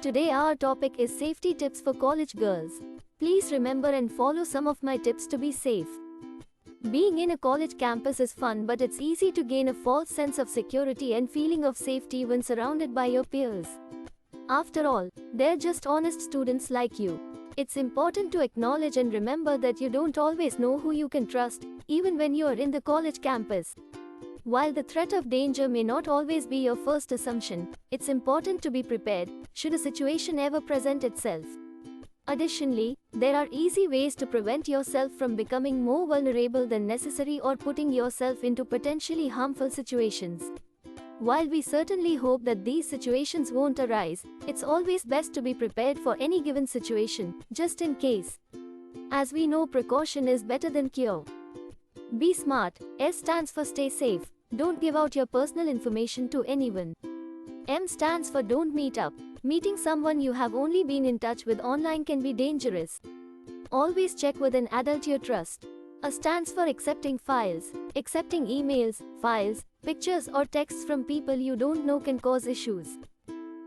Today our topic is safety tips for college girls. Please remember and follow some of my tips to be safe. Being in a college campus is fun, but it's easy to gain a false sense of security and feeling of safety when surrounded by your peers. After all, they're just honest students like you. It's important to acknowledge and remember that you don't always know who you can trust, even when you're in the college campus. While the threat of danger may not always be your first assumption, it's important to be prepared should a situation ever present itself. Additionally, there are easy ways to prevent yourself from becoming more vulnerable than necessary or putting yourself into potentially harmful situations. While we certainly hope that these situations won't arise, it's always best to be prepared for any given situation, just in case. As we know, precaution is better than cure. Be smart. S stands for stay safe. Don't give out your personal information to anyone. M stands for don't meet up. Meeting someone you have only been in touch with online can be dangerous. Always check with an adult you trust. A stands for accepting files. Accepting emails, files, pictures or texts from people you don't know can cause issues.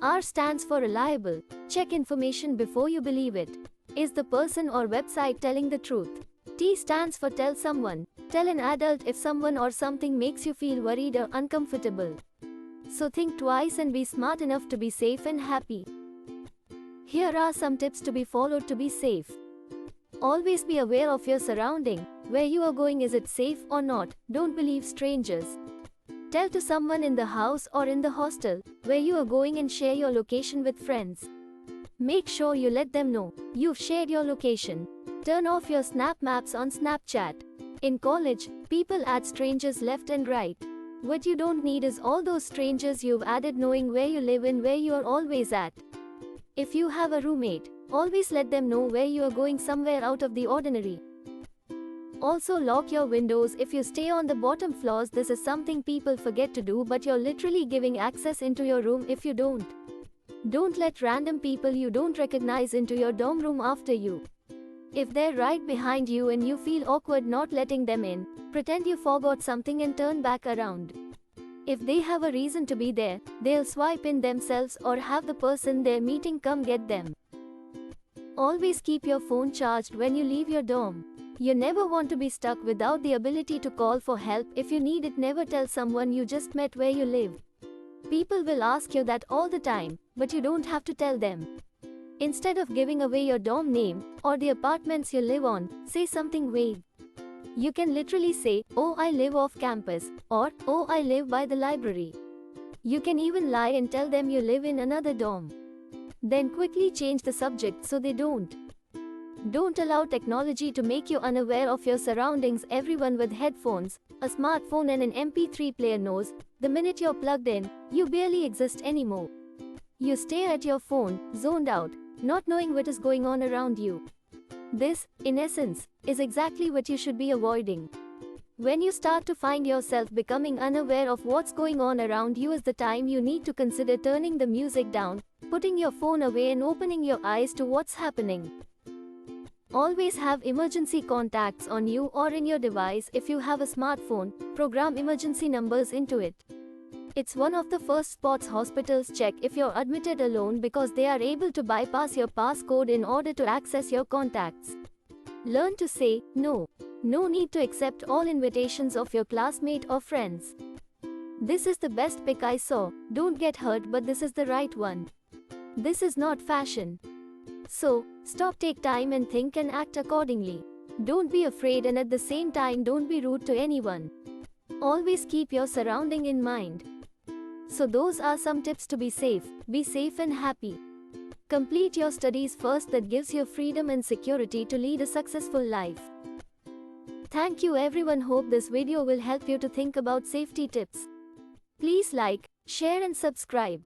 R stands for reliable. Check information before you believe it. Is the person or website telling the truth? T stands for tell someone. Tell an adult if someone or something makes you feel worried or uncomfortable. So think twice and be smart enough to be safe and happy. Here are some tips to be followed to be safe. Always be aware of your surrounding. Where you are going, is it safe or not? Don't believe strangers. Tell to someone in the house or in the hostel where you are going and share your location with friends. Make sure you let them know you've shared your location. Turn off your Snap Maps on Snapchat. In college, people add strangers left and right. What you don't need is all those strangers you've added knowing where you live and where you are always at. If you have a roommate, always let them know where you are going, somewhere out of the ordinary. Also, lock your windows if you stay on the bottom floors. This is something people forget to do, but you're literally giving access into your room if you don't. Don't let random people you don't recognize into your dorm room after you. If they're right behind you and you feel awkward not letting them in, pretend you forgot something and turn back around. If they have a reason to be there, they'll swipe in themselves or have the person they're meeting come get them. Always keep your phone charged when you leave your dorm. You never want to be stuck without the ability to call for help if you need it. Never tell someone you just met where you live. People will ask you that all the time, but you don't have to tell them. Instead of giving away your dorm name or the apartments you live on, say something vague. You can literally say, "Oh, I live off campus," or "Oh, I live by the library." You can even lie and tell them you live in another dorm. Then quickly change the subject so they don't. Don't allow technology to make you unaware of your surroundings. Everyone with headphones, a smartphone and an MP3 player knows, the minute you're plugged in, you barely exist anymore. You stare at your phone, zoned out, not knowing what is going on around you. This, in essence, is exactly what you should be avoiding. When you start to find yourself becoming unaware of what's going on around you is the time you need to consider turning the music down, putting your phone away and opening your eyes to what's happening. Always have emergency contacts on you or in your device. If you have a smartphone, program emergency numbers into it. It's one of the first spots hospitals check if you're admitted alone, because they are able to bypass your passcode in order to access your contacts. Learn to say no. No need to accept all invitations of your classmate or friends. This is the best pick I saw. Don't get hurt, but this is the right one. This is not fashion. So, stop, take time and think and act accordingly. Don't be afraid and at the same time don't be rude to anyone. Always keep your surrounding in mind. So those are some tips to be safe. Be safe and happy. Complete your studies first. That gives you freedom and security to lead a successful life. Thank you everyone. Hope this video will help you to think about safety tips. Please like, share and subscribe.